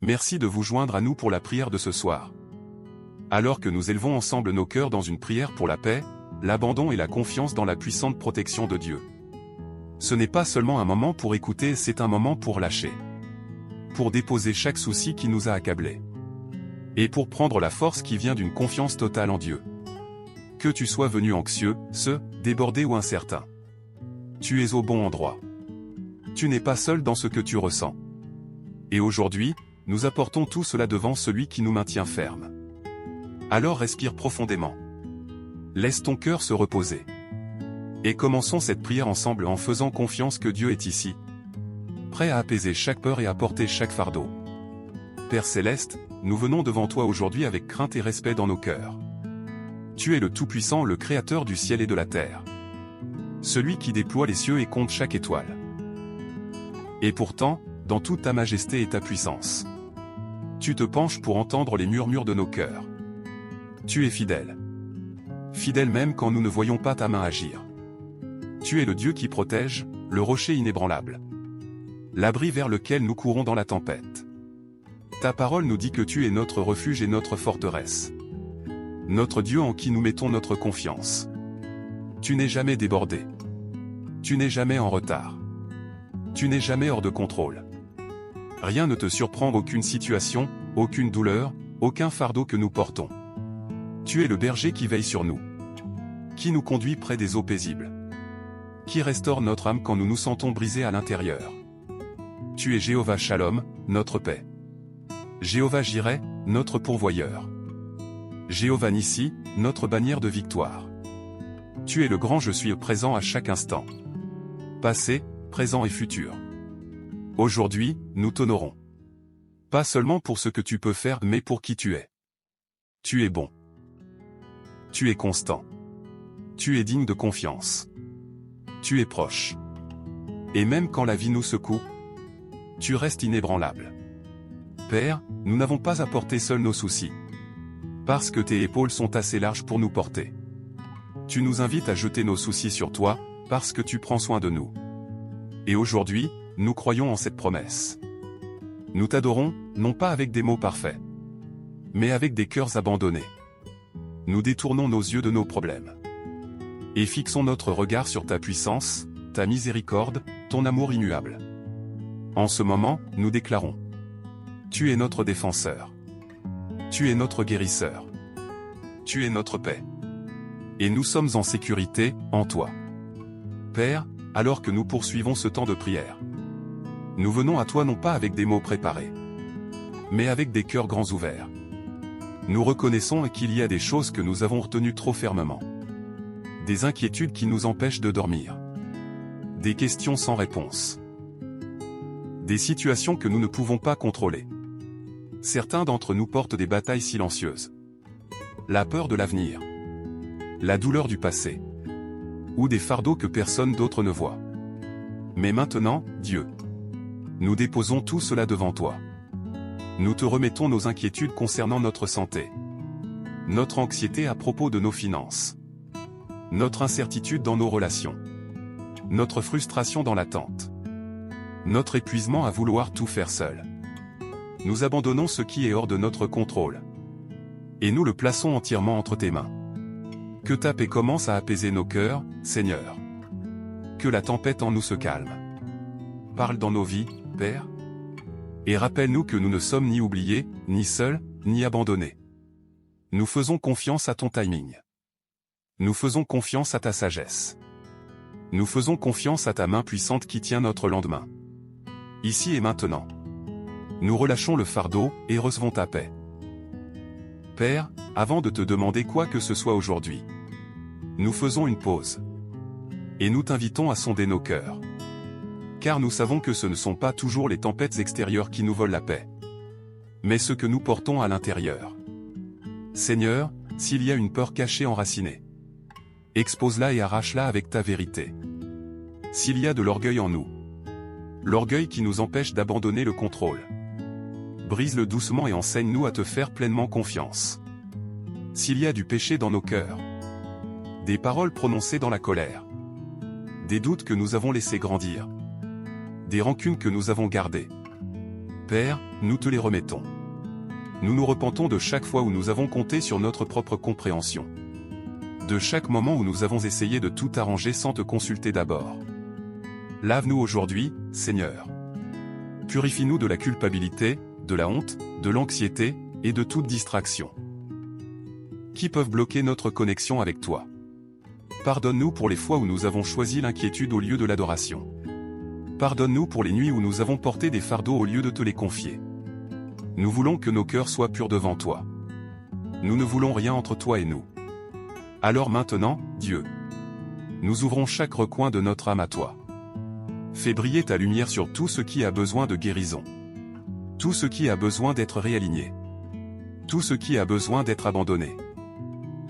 Merci de vous joindre à nous pour la prière de ce soir. Alors que nous élevons ensemble nos cœurs dans une prière pour la paix, l'abandon et la confiance dans la puissante protection de Dieu. Ce n'est pas seulement un moment pour écouter, c'est un moment pour lâcher. Pour déposer chaque souci qui nous a accablés. Et pour prendre la force qui vient d'une confiance totale en Dieu. Que tu sois venu anxieux, débordé ou incertain. Tu es au bon endroit. Tu n'es pas seul dans ce que tu ressens. Et aujourd'hui, nous apportons tout cela devant celui qui nous maintient fermes. Alors respire profondément. Laisse ton cœur se reposer. Et commençons cette prière ensemble en faisant confiance que Dieu est ici. Prêt à apaiser chaque peur et à porter chaque fardeau. Père Céleste, nous venons devant toi aujourd'hui avec crainte et respect dans nos cœurs. Tu es le Tout-Puissant, le Créateur du ciel et de la terre. Celui qui déploie les cieux et compte chaque étoile. Et pourtant, dans toute ta majesté et ta puissance, tu te penches pour entendre les murmures de nos cœurs. Tu es fidèle. Fidèle même quand nous ne voyons pas ta main agir. Tu es le Dieu qui protège, le rocher inébranlable. L'abri vers lequel nous courons dans la tempête. Ta parole nous dit que tu es notre refuge et notre forteresse. Notre Dieu en qui nous mettons notre confiance. Tu n'es jamais débordé. Tu n'es jamais en retard. Tu n'es jamais hors de contrôle. Rien ne te surprend, aucune situation, aucune douleur, aucun fardeau que nous portons. Tu es le berger qui veille sur nous. Qui nous conduit près des eaux paisibles. Qui restaure notre âme quand nous nous sentons brisés à l'intérieur. Tu es Jéhovah Shalom, notre paix. Jéhovah Jireh, notre pourvoyeur. Jéhovah Nissi, notre bannière de victoire. Tu es le grand je suis présent à chaque instant. Passé, présent et futur. Aujourd'hui, nous t'honorons. Pas seulement pour ce que tu peux faire, mais pour qui tu es. Tu es bon. Tu es constant. Tu es digne de confiance. Tu es proche. Et même quand la vie nous secoue, tu restes inébranlable. Père, nous n'avons pas à porter seuls nos soucis. Parce que tes épaules sont assez larges pour nous porter. Tu nous invites à jeter nos soucis sur toi, parce que tu prends soin de nous. Et aujourd'hui, nous croyons en cette promesse. Nous t'adorons, non pas avec des mots parfaits, mais avec des cœurs abandonnés. Nous détournons nos yeux de nos problèmes. Et fixons notre regard sur ta puissance, ta miséricorde, ton amour immuable. En ce moment, nous déclarons. Tu es notre défenseur. Tu es notre guérisseur. Tu es notre paix. Et nous sommes en sécurité, en toi. Père, alors que nous poursuivons ce temps de prière, nous venons à toi non pas avec des mots préparés, mais avec des cœurs grands ouverts. Nous reconnaissons qu'il y a des choses que nous avons retenues trop fermement. Des inquiétudes qui nous empêchent de dormir. Des questions sans réponse. Des situations que nous ne pouvons pas contrôler. Certains d'entre nous portent des batailles silencieuses. La peur de l'avenir. La douleur du passé. Ou des fardeaux que personne d'autre ne voit. Mais maintenant, Dieu, nous déposons tout cela devant toi. Nous te remettons nos inquiétudes concernant notre santé. Notre anxiété à propos de nos finances. Notre incertitude dans nos relations. Notre frustration dans l'attente. Notre épuisement à vouloir tout faire seul. Nous abandonnons ce qui est hors de notre contrôle. Et nous le plaçons entièrement entre tes mains. Que ta paix commence à apaiser nos cœurs, Seigneur. Que la tempête en nous se calme. Parle dans nos vies, Père. Et rappelle-nous que nous ne sommes ni oubliés, ni seuls, ni abandonnés. Nous faisons confiance à ton timing. Nous faisons confiance à ta sagesse. Nous faisons confiance à ta main puissante qui tient notre lendemain. Ici et maintenant. Nous relâchons le fardeau et recevons ta paix. Père, avant de te demander quoi que ce soit aujourd'hui, nous faisons une pause. Et nous t'invitons à sonder nos cœurs. Car nous savons que ce ne sont pas toujours les tempêtes extérieures qui nous volent la paix, mais ce que nous portons à l'intérieur. Seigneur, s'il y a une peur cachée enracinée, expose-la et arrache-la avec ta vérité. S'il y a de l'orgueil en nous, l'orgueil qui nous empêche d'abandonner le contrôle, brise-le doucement et enseigne-nous à te faire pleinement confiance. S'il y a du péché dans nos cœurs, des paroles prononcées dans la colère, des doutes que nous avons laissés grandir, des rancunes que nous avons gardées, Père, nous te les remettons. Nous nous repentons de chaque fois où nous avons compté sur notre propre compréhension. De chaque moment où nous avons essayé de tout arranger sans te consulter d'abord. Lave-nous aujourd'hui, Seigneur. Purifie-nous de la culpabilité, de la honte, de l'anxiété, et de toute distraction. Qui peuvent bloquer notre connexion avec toi. Pardonne-nous pour les fois où nous avons choisi l'inquiétude au lieu de l'adoration. Pardonne-nous pour les nuits où nous avons porté des fardeaux au lieu de te les confier. Nous voulons que nos cœurs soient purs devant toi. Nous ne voulons rien entre toi et nous. Alors maintenant, Dieu, nous ouvrons chaque recoin de notre âme à toi. Fais briller ta lumière sur tout ce qui a besoin de guérison. Tout ce qui a besoin d'être réaligné. Tout ce qui a besoin d'être abandonné.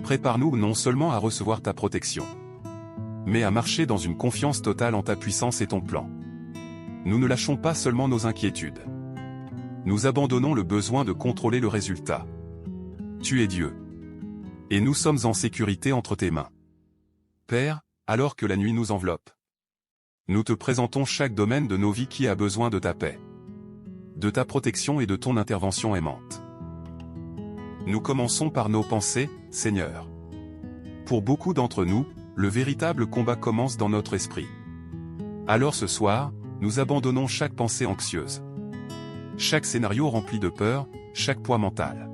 Prépare-nous non seulement à recevoir ta protection, mais à marcher dans une confiance totale en ta puissance et ton plan. Nous ne lâchons pas seulement nos inquiétudes. Nous abandonnons le besoin de contrôler le résultat. Tu es Dieu. Et nous sommes en sécurité entre tes mains. Père, alors que la nuit nous enveloppe, nous te présentons chaque domaine de nos vies qui a besoin de ta paix, de ta protection et de ton intervention aimante. Nous commençons par nos pensées, Seigneur. Pour beaucoup d'entre nous, le véritable combat commence dans notre esprit. Alors ce soir, nous abandonnons chaque pensée anxieuse. Chaque scénario rempli de peur, chaque poids mental.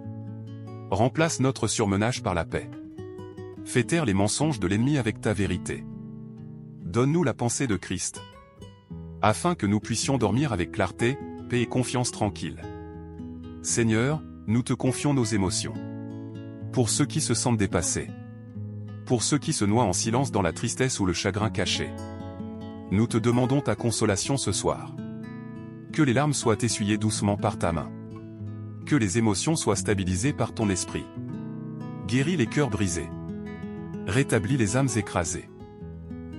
Remplace notre surmenage par la paix. Fais taire les mensonges de l'ennemi avec ta vérité. Donne-nous la pensée de Christ, afin que nous puissions dormir avec clarté, paix et confiance tranquille. Seigneur, nous te confions nos émotions. Pour ceux qui se sentent dépassés. Pour ceux qui se noient en silence dans la tristesse ou le chagrin caché. Nous te demandons ta consolation ce soir. Que les larmes soient essuyées doucement par ta main. Que les émotions soient stabilisées par ton esprit. Guéris les cœurs brisés. Rétablis les âmes écrasées.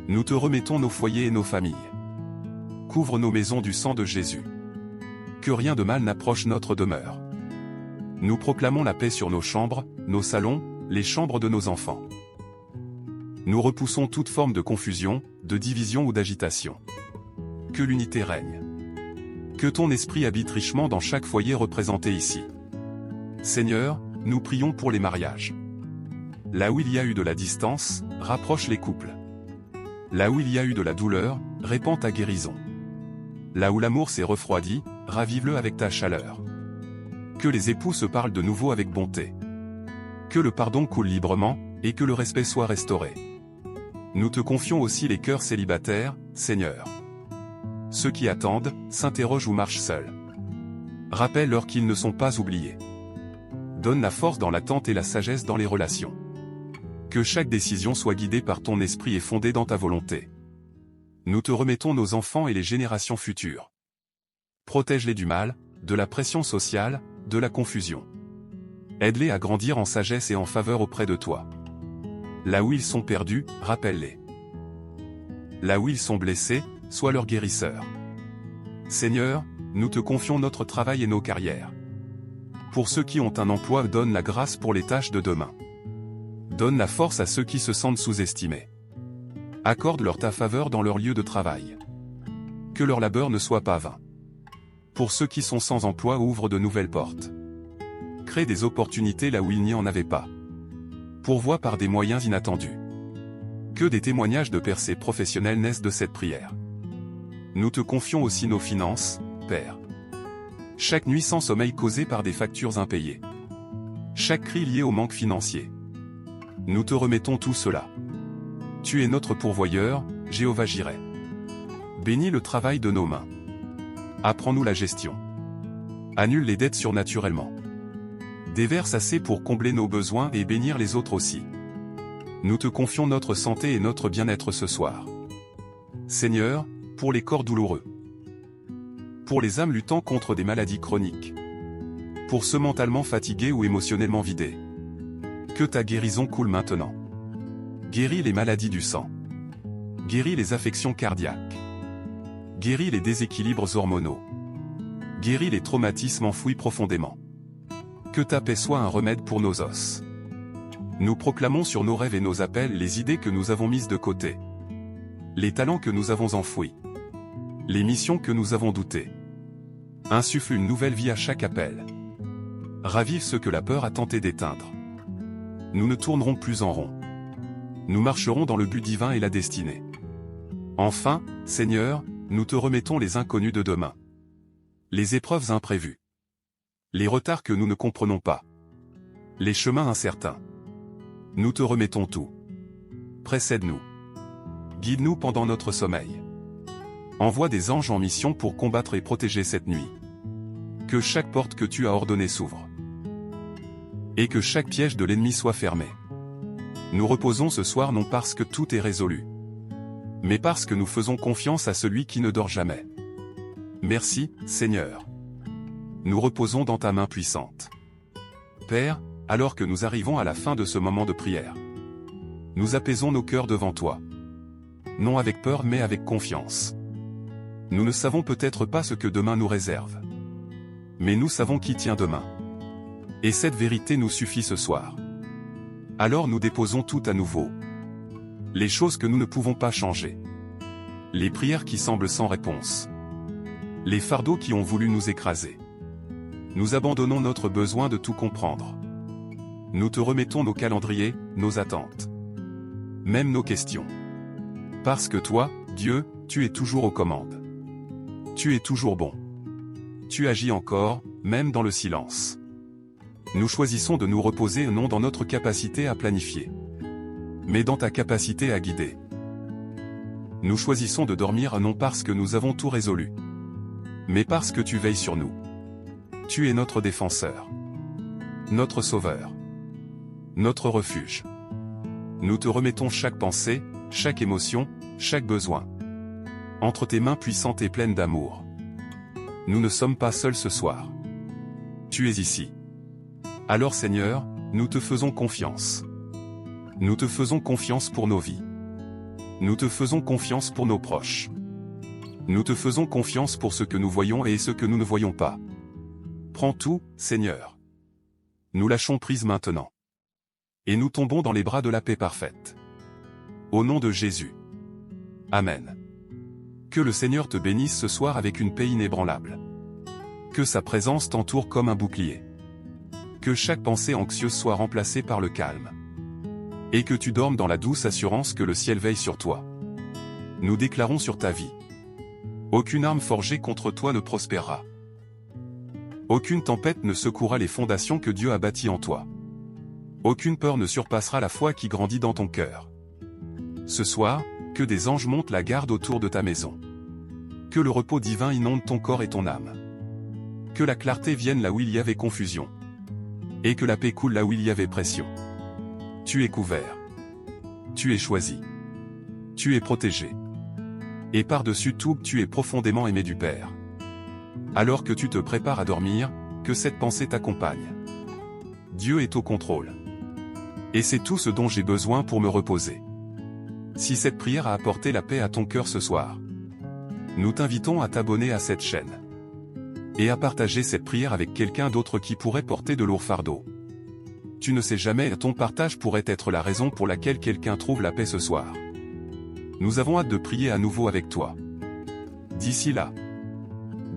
Nous te remettons nos foyers et nos familles. Couvre nos maisons du sang de Jésus. Que rien de mal n'approche notre demeure. Nous proclamons la paix sur nos chambres, nos salons, les chambres de nos enfants. Nous repoussons toute forme de confusion, de division ou d'agitation. Que l'unité règne. Que ton esprit habite richement dans chaque foyer représenté ici. Seigneur, nous prions pour les mariages. Là où il y a eu de la distance, rapproche les couples. Là où il y a eu de la douleur, répands ta guérison. Là où l'amour s'est refroidi, ravive-le avec ta chaleur. Que les époux se parlent de nouveau avec bonté. Que le pardon coule librement, et que le respect soit restauré. Nous te confions aussi les cœurs célibataires, Seigneur. Ceux qui attendent, s'interrogent ou marchent seuls. Rappelle-leur qu'ils ne sont pas oubliés. Donne la force dans l'attente et la sagesse dans les relations. Que chaque décision soit guidée par ton esprit et fondée dans ta volonté. Nous te remettons nos enfants et les générations futures. Protège-les du mal, de la pression sociale, de la confusion. Aide-les à grandir en sagesse et en faveur auprès de toi. Là où ils sont perdus, rappelle-les. Là où ils sont blessés, sois leur guérisseur. Seigneur, nous te confions notre travail et nos carrières. Pour ceux qui ont un emploi, donne la grâce pour les tâches de demain. Donne la force à ceux qui se sentent sous-estimés. Accorde-leur ta faveur dans leur lieu de travail. Que leur labeur ne soit pas vain. Pour ceux qui sont sans emploi, ouvre de nouvelles portes. Crée des opportunités là où il n'y en avait pas. Pourvois par des moyens inattendus. Que des témoignages de percées professionnelles naissent de cette prière. Nous te confions aussi nos finances, Père. Chaque nuit sans sommeil causé par des factures impayées. Chaque cri lié au manque financier. Nous te remettons tout cela. Tu es notre pourvoyeur, Jéhovah Jireh. Bénis le travail de nos mains. Apprends-nous la gestion. Annule les dettes surnaturellement. Déverse assez pour combler nos besoins et bénir les autres aussi. Nous te confions notre santé et notre bien-être ce soir. Seigneur, pour les corps douloureux. Pour les âmes luttant contre des maladies chroniques. Pour ceux mentalement fatigués ou émotionnellement vidés. Que ta guérison coule maintenant. Guéris les maladies du sang. Guéris les affections cardiaques. Guéris les déséquilibres hormonaux. Guéris les traumatismes enfouis profondément. Que ta paix soit un remède pour nos os. Nous proclamons sur nos rêves et nos appels les idées que nous avons mises de côté. Les talents que nous avons enfouis. Les missions que nous avons doutées. Insuffle une nouvelle vie à chaque appel. Ravive ce que la peur a tenté d'éteindre. Nous ne tournerons plus en rond. Nous marcherons dans le but divin et la destinée. Enfin, Seigneur, nous te remettons les inconnus de demain. Les épreuves imprévues. Les retards que nous ne comprenons pas. Les chemins incertains. Nous te remettons tout. Précède-nous. Guide-nous pendant notre sommeil. Envoie des anges en mission pour combattre et protéger cette nuit. Que chaque porte que tu as ordonnée s'ouvre. Et que chaque piège de l'ennemi soit fermé. Nous reposons ce soir non parce que tout est résolu, mais parce que nous faisons confiance à celui qui ne dort jamais. Merci, Seigneur. Nous reposons dans ta main puissante. Père, alors que nous arrivons à la fin de ce moment de prière, nous apaisons nos cœurs devant toi. Non avec peur mais avec confiance. Nous ne savons peut-être pas ce que demain nous réserve. Mais nous savons qui tient demain. Et cette vérité nous suffit ce soir. Alors nous déposons tout à nouveau. Les choses que nous ne pouvons pas changer. Les prières qui semblent sans réponse. Les fardeaux qui ont voulu nous écraser. Nous abandonnons notre besoin de tout comprendre. Nous te remettons nos calendriers, nos attentes. Même nos questions. Parce que toi, Dieu, tu es toujours aux commandes. Tu es toujours bon. Tu agis encore, même dans le silence. Nous choisissons de nous reposer non dans notre capacité à planifier, mais dans ta capacité à guider. Nous choisissons de dormir non parce que nous avons tout résolu, mais parce que tu veilles sur nous. Tu es notre défenseur, notre sauveur, notre refuge. Nous te remettons chaque pensée, chaque émotion, chaque besoin. Entre tes mains puissantes et pleines d'amour. Nous ne sommes pas seuls ce soir. Tu es ici. Alors Seigneur, nous te faisons confiance. Nous te faisons confiance pour nos vies. Nous te faisons confiance pour nos proches. Nous te faisons confiance pour ce que nous voyons et ce que nous ne voyons pas. Prends tout, Seigneur. Nous lâchons prise maintenant. Et nous tombons dans les bras de la paix parfaite. Au nom de Jésus. Amen. Que le Seigneur te bénisse ce soir avec une paix inébranlable. Que sa présence t'entoure comme un bouclier. Que chaque pensée anxieuse soit remplacée par le calme. Et que tu dormes dans la douce assurance que le ciel veille sur toi. Nous déclarons sur ta vie. Aucune arme forgée contre toi ne prospérera. Aucune tempête ne secouera les fondations que Dieu a bâties en toi. Aucune peur ne surpassera la foi qui grandit dans ton cœur. Ce soir, que des anges montent la garde autour de ta maison. Que le repos divin inonde ton corps et ton âme. Que la clarté vienne là où il y avait confusion. Et que la paix coule là où il y avait pression. Tu es couvert. Tu es choisi. Tu es protégé. Et par-dessus tout, tu es profondément aimé du Père. Alors que tu te prépares à dormir, que cette pensée t'accompagne. Dieu est au contrôle. Et c'est tout ce dont j'ai besoin pour me reposer. Si cette prière a apporté la paix à ton cœur ce soir, nous t'invitons à t'abonner à cette chaîne. Et à partager cette prière avec quelqu'un d'autre qui pourrait porter de lourds fardeaux. Tu ne sais jamais, ton partage pourrait être la raison pour laquelle quelqu'un trouve la paix ce soir. Nous avons hâte de prier à nouveau avec toi. D'ici là,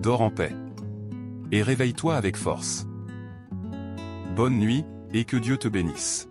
dors en paix. Et réveille-toi avec force. Bonne nuit, et que Dieu te bénisse.